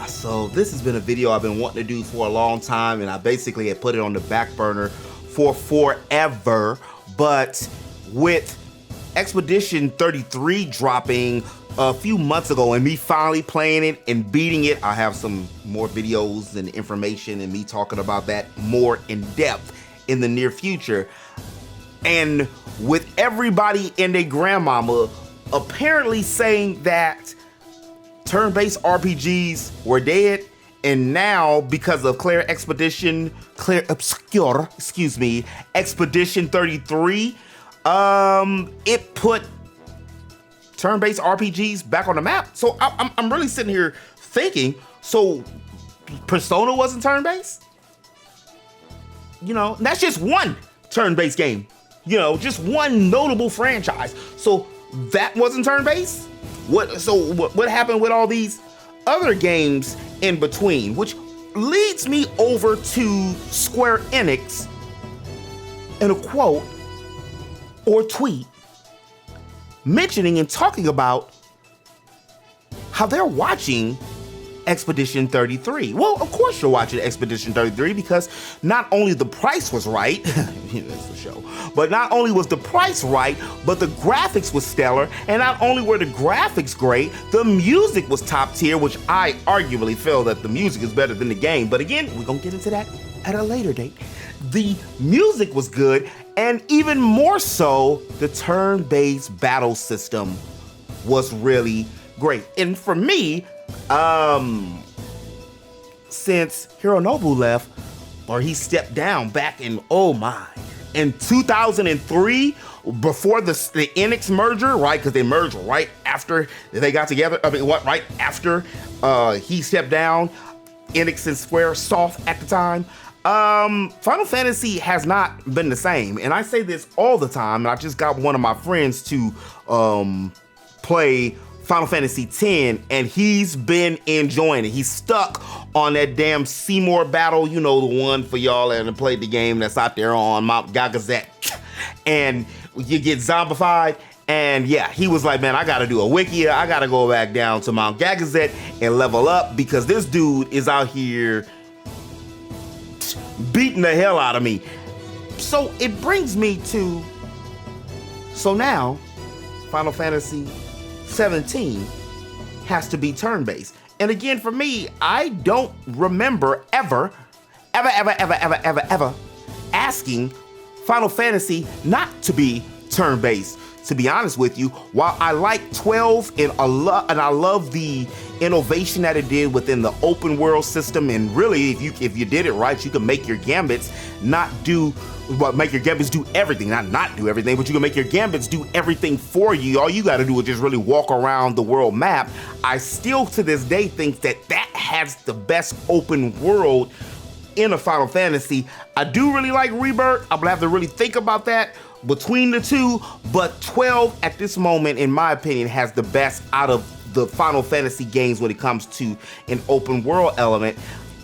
So this has been a video I've been wanting to do for a long time, and I basically had put it on the back burner for forever. But with Expedition 33 dropping a few months ago and me finally playing it and beating it, I have some more videos and information and me talking about that more in depth in the near future. And with everybody and their grandmama apparently saying that turn-based RPGs were dead, and now because of Expedition 33, it put turn-based RPGs back on the map. So I'm really sitting here thinking, so Persona wasn't turn-based? You know, that's just one turn-based game. You know, just one notable franchise. So that wasn't turn-based? What happened with all these other games in between? Which leads me over to Square Enix in a quote or tweet mentioning and talking about how they're watching Expedition 33. Well, of course you're watching Expedition 33 because not only the price was right, that's the show, but not only was the price right, but the graphics was stellar, and not only were the graphics great, the music was top tier, which I arguably feel that the music is better than the game, but again, we're gonna get into that at a later date. The music was good, and even more so, the turn-based battle system was really great. And for me, since Hironobu left, or he stepped down back in, in 2003, before the Enix merger, right? Because they merged right after they got together. Right after he stepped down, Enix and Square Soft at the time. Final Fantasy has not been the same, and I say this all the time. And I just got one of my friends to play Final Fantasy X, and he's been enjoying it. He's stuck on that damn Seymour battle, you know, the one for y'all that have played the game that's out there on Mount Gagazet, and you get zombified. And yeah, he was like, man, I gotta do a wiki. I gotta go back down to Mount Gagazet and level up because this dude is out here beating the hell out of me. So it brings me to, so now Final Fantasy 17 has to be turn-based. And again, for me, I don't remember ever asking Final Fantasy not to be turn-based. To be honest with you, while I like 12 and I love the innovation that it did within the open world system, and really, if you did it right, you can make your gambits make your gambits do everything, not do everything, but you can make your gambits do everything for you. All you got to do is just really walk around the world map. I still to this day think that has the best open world in a Final Fantasy. I do really like Rebirth. I'm gonna have to really think about that between the two, but 12 at this moment, in my opinion, has the best out of the Final Fantasy games when it comes to an open world element.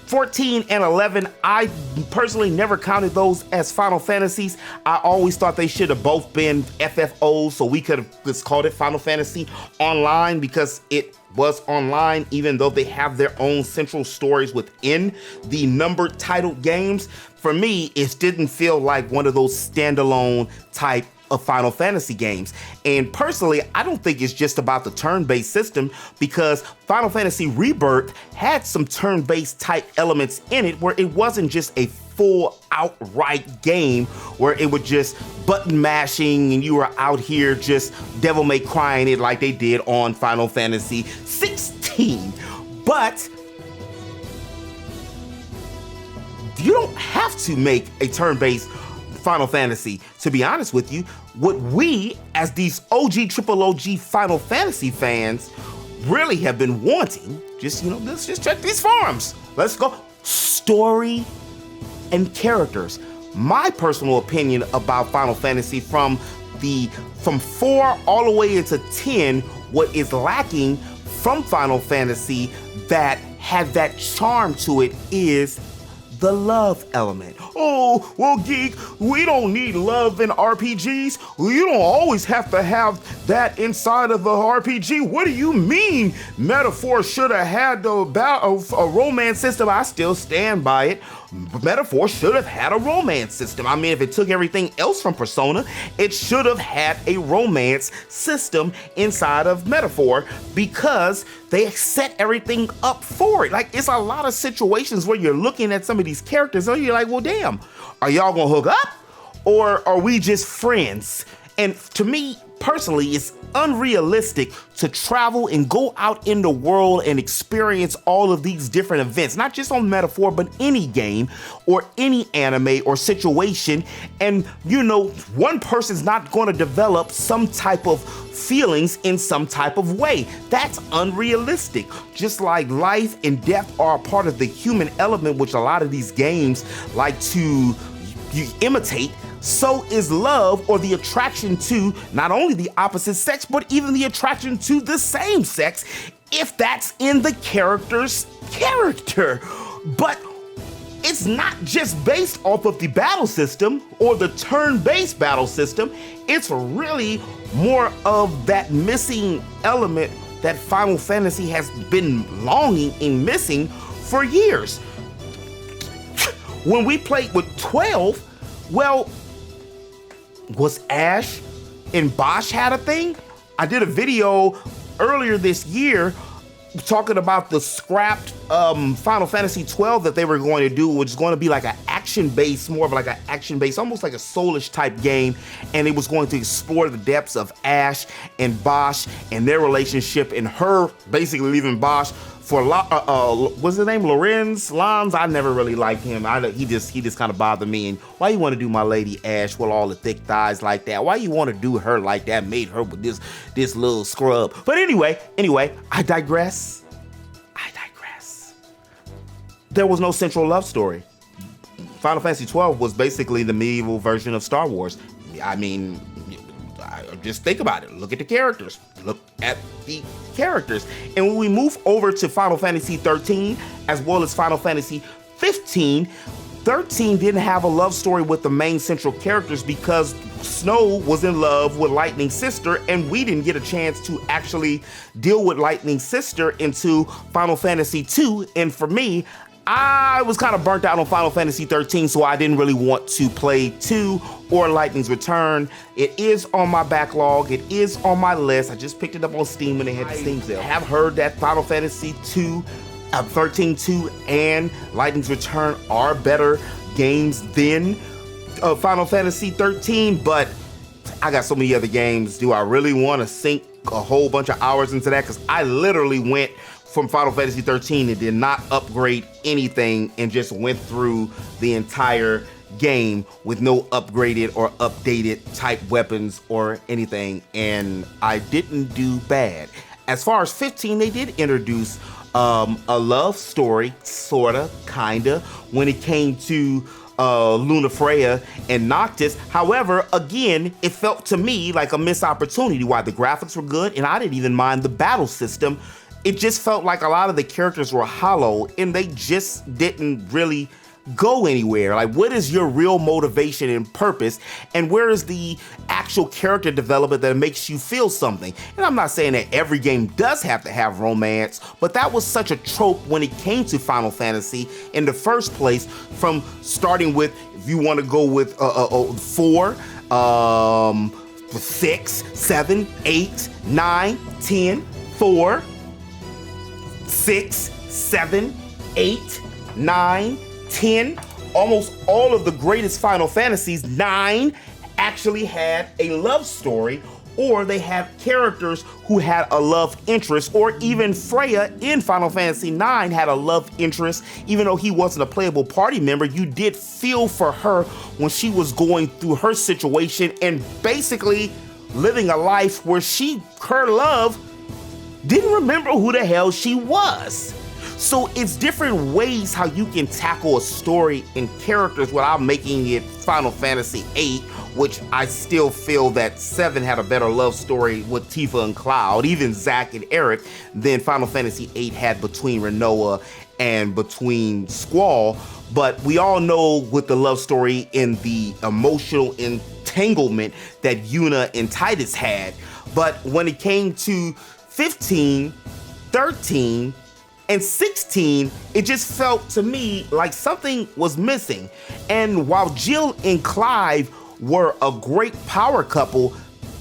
14 and 11, I personally never counted those as Final Fantasies. I always thought they should have both been FFOs, so we could have just called it Final Fantasy Online because it was online, even though they have their own central stories within the numbered titled games. For me, it didn't feel like one of those standalone type of Final Fantasy games. And personally, I don't think it's just about the turn-based system, because Final Fantasy Rebirth had some turn-based type elements in it where it wasn't just a full outright game where it was just button mashing and you were out here just devil may crying it like they did on Final Fantasy 16. But you don't have to make a turn-based Final Fantasy. To be honest with you, what we, as these triple OG Final Fantasy fans, really have been wanting, let's just check these forums. Let's go. Story and characters. My personal opinion about Final Fantasy from 4 all the way into 10, what is lacking from Final Fantasy that had that charm to it is the love element. Oh, well, Geek, we don't need love in RPGs. You don't always have to have that inside of the RPG. What do you mean Metaphor should have had a romance system? I still stand by it. Metaphor should have had a romance system. I mean, if it took everything else from Persona, it should have had a romance system inside of Metaphor because they set everything up for it. Like, it's a lot of situations where you're looking at some of these characters and you're like, well, damn, are y'all gonna hook up or are we just friends? And to me, personally, it's unrealistic to travel and go out in the world and experience all of these different events, not just on Metaphor, but any game or any anime or situation. And, you know, one person's not going to develop some type of feelings in some type of way. That's unrealistic. Just like life and death are a part of the human element, which a lot of these games like to imitate, so is love, or the attraction to not only the opposite sex, but even the attraction to the same sex, if that's in the character's character. But it's not just based off of the battle system or the turn-based battle system. It's really more of that missing element that Final Fantasy has been longing and missing for years. When we played with 12, well, was Ash and Bosch had a thing? I did a video earlier this year talking about the scrapped Final Fantasy 12 that they were going to do, which is going to be like an action-based, more of like an action-based, almost like a Soulish type game, and it was going to explore the depths of Ash and Bosch and their relationship, and her basically leaving Bosch for what's his name? Lorenz? I never really liked him. He just kind of bothered me. And why you want to do my lady Ash with all the thick thighs like that? Why you want to do her like that? Made her with this little scrub. But anyway, I digress. There was no central love story. Final Fantasy 12 was basically the medieval version of Star Wars. I mean, just think about it. Look at the characters. And when we move over to Final Fantasy 13, as well as Final Fantasy 15, 13 didn't have a love story with the main central characters because Snow was in love with Lightning's sister, and we didn't get a chance to actually deal with Lightning's sister into Final Fantasy 2. And for me, I was kind of burnt out on Final Fantasy 13, so I didn't really want to play 2 or Lightning's Return. It is on my backlog. It is on my list. I just picked it up on Steam and they had the Steam sale. I have heard that Final Fantasy 13 2 and Lightning's Return are better games than Final Fantasy 13, but I got so many other games. Do I really want to sink a whole bunch of hours into that? Because I literally went from Final Fantasy 13 and did not upgrade anything and just went through the entire game with no upgraded or updated type weapons or anything, and I didn't do bad. As far as 15, they did introduce a love story, sorta, kinda, when it came to Luna Freya and Noctis. However, again, it felt to me like a missed opportunity. While the graphics were good and I didn't even mind the battle system, it just felt like a lot of the characters were hollow and they just didn't really go anywhere. Like, what is your real motivation and purpose? And where is the actual character development that makes you feel something? And I'm not saying that every game does have to have romance, but that was such a trope when it came to Final Fantasy in the first place, from starting with, if you want to go with 4, 6, 7, 8, 9, 10, 4, 6, 7, 8, 9, 10. Almost all of the greatest Final Fantasies, 9 actually had a love story, or they had characters who had a love interest, or even Freya in Final Fantasy 9 had a love interest. Even though he wasn't a playable party member, you did feel for her when she was going through her situation and basically living a life where her love didn't remember who the hell she was. So it's different ways how you can tackle a story and characters without making it Final Fantasy VIII, which I still feel that 7 had a better love story with Tifa and Cloud, even Zack and Eric, than Final Fantasy VIII had between Rinoa and between Squall. But we all know with the love story and the emotional entanglement that Yuna and Titus had, But when it came to 15, 13, and 16, it just felt to me like something was missing. And while Jill and Clive were a great power couple,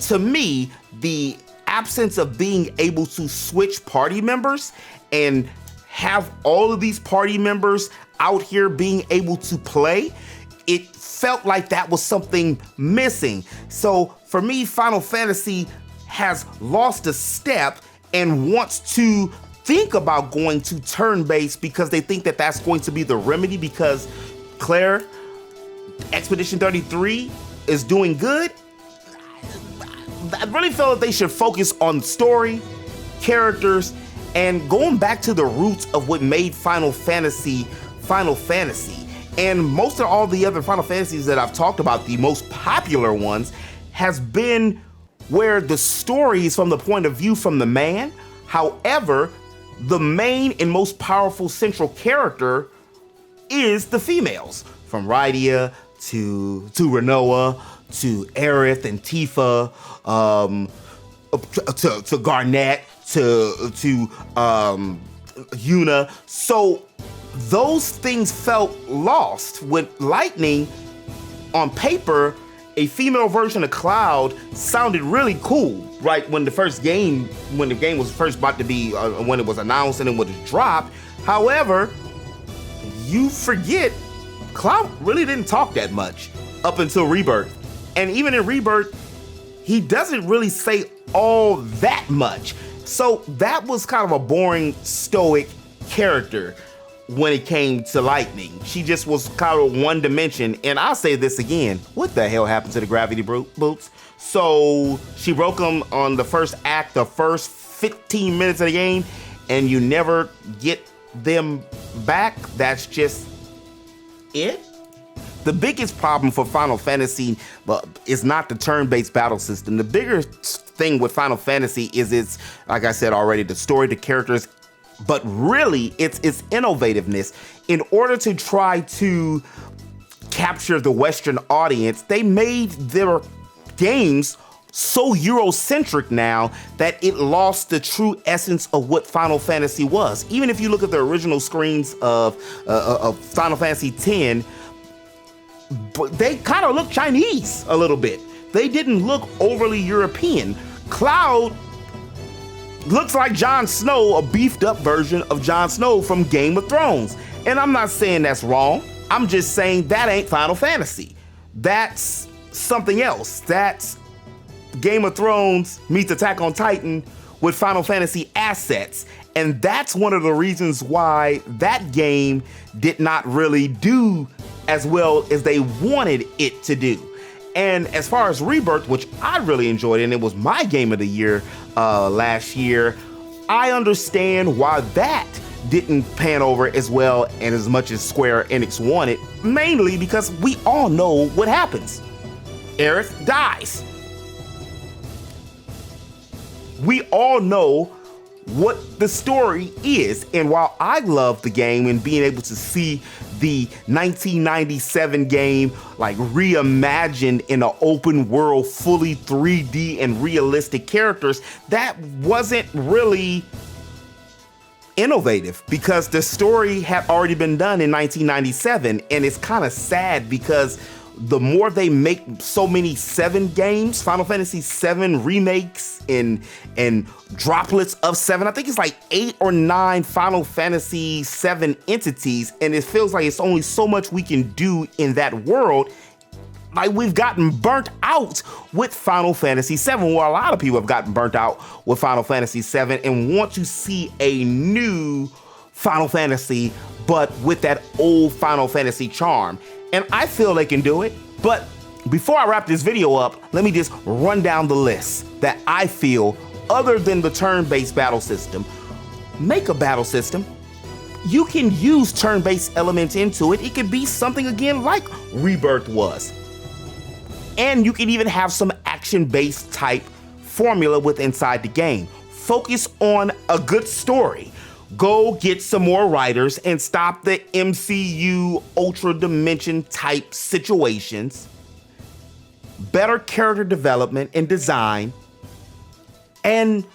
to me, the absence of being able to switch party members and have all of these party members out here being able to play, it felt like that was something missing. So for me, Final Fantasy has lost a step and wants to think about going to turn-based because they think that that's going to be the remedy, because Claire, Expedition 33 is doing good. I really feel that they should focus on story, characters, and going back to the roots of what made Final Fantasy. And most of all the other Final Fantasies that I've talked about, the most popular ones, has been where the story is from the point of view from the man. However, the main and most powerful central character is the females, from Rydia to Renoa to Aerith and Tifa, to Garnet to Yuna. So those things felt lost. With Lightning, on paper, a female version of Cloud sounded really cool, right? When the game was first about to be, when it was announced and it was dropped. However, you forget, Cloud really didn't talk that much up until Rebirth. And even in Rebirth, he doesn't really say all that much. So that was kind of a boring, stoic character when it came to Lightning. She just was kind of one dimension. And I'll say this again, what the hell happened to the gravity boots? So she broke them on the first act, the first 15 minutes of the game, and you never get them back. That's just it. The biggest problem for Final Fantasy is not the turn-based battle system. The bigger thing with Final Fantasy is its, like I said already, the story, the characters, but really it's its innovativeness. In order to try to capture the Western audience, they made their games so Eurocentric now that it lost the true essence of what Final Fantasy was. Even if you look at the original screens of Final Fantasy X, but they kind of look Chinese a little bit. They didn't look overly European. Cloud looks like Jon Snow, a beefed up version of Jon Snow from Game of Thrones. And I'm not saying that's wrong. I'm just saying that ain't Final Fantasy. That's something else. That's Game of Thrones meets Attack on Titan with Final Fantasy assets. And that's one of the reasons why that game did not really do as well as they wanted it to do. And as far as Rebirth, which I really enjoyed, and it was my game of the year last year, I understand why that didn't pan over as well and as much as Square Enix wanted, mainly because we all know what happens. Aerith dies. We all know what the story is. And while I love the game and being able to see the 1997 game like reimagined in an open world, fully 3D and realistic characters, that wasn't really innovative because the story had already been done in 1997. And it's kind of sad because the more they make so many 7 games, Final Fantasy 7 remakes and droplets of 7, I think it's like 8 or 9 Final Fantasy 7 entities, and it feels like it's only so much we can do in that world. Like we've gotten burnt out with Final Fantasy 7. Well, a lot of people have gotten burnt out with Final Fantasy 7 and want to see a new Final Fantasy, but with that old Final Fantasy charm. And I feel they can do it. But before I wrap this video up, let me just run down the list that I feel, other than the turn-based battle system, make a battle system. You can use turn-based elements into it. It could be something, again, like Rebirth was. And you can even have some action-based type formula with inside the game. Focus on a good story. Go get some more writers and stop the MCU Ultra Dimension type situations. Better character development and design. and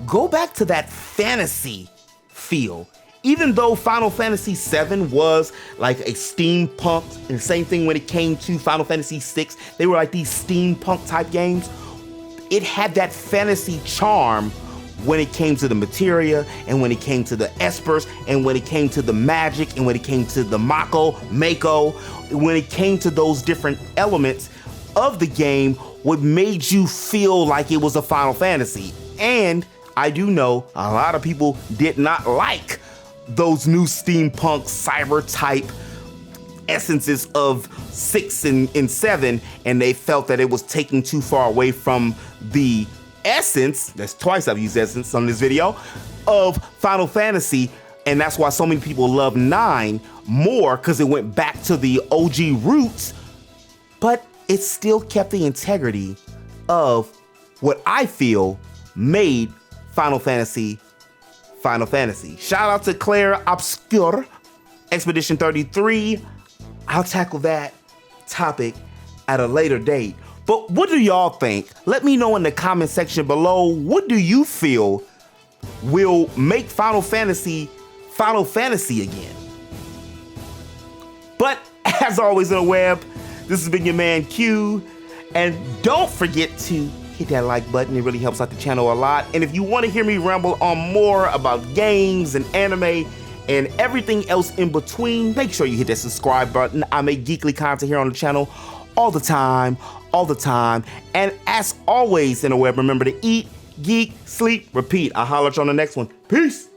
go back to that fantasy feel. Even though Final Fantasy VII was like a steampunk, and the same thing when it came to Final Fantasy VI, they were like these steampunk type games. It had that fantasy charm when it came to the materia, and when it came to the espers, and when it came to the magic, and when it came to the Mako, when it came to those different elements of the game, what made you feel like it was a Final Fantasy. And I do know a lot of people did not like those new steampunk cyber type essences of 6 and 7, and they felt that it was taking too far away from the essence, that's twice I've used essence on this video, of Final Fantasy, and that's why so many people love 9 more, because it went back to the OG roots, but it still kept the integrity of what I feel made Final Fantasy. Shout out to Claire Obscure, Expedition 33. I'll tackle that topic at a later date. But what do y'all think? Let me know in the comment section below. What do you feel will make Final Fantasy again? But as always on the web, this has been your man Q. And don't forget to hit that like button. It really helps out the channel a lot. And if you want to hear me ramble on more about games and anime and everything else in between, make sure you hit that subscribe button. I make geekly content here on the channel all the time. And as always in the web, remember to eat, geek, sleep, repeat. I'll holler at you on the next one. Peace.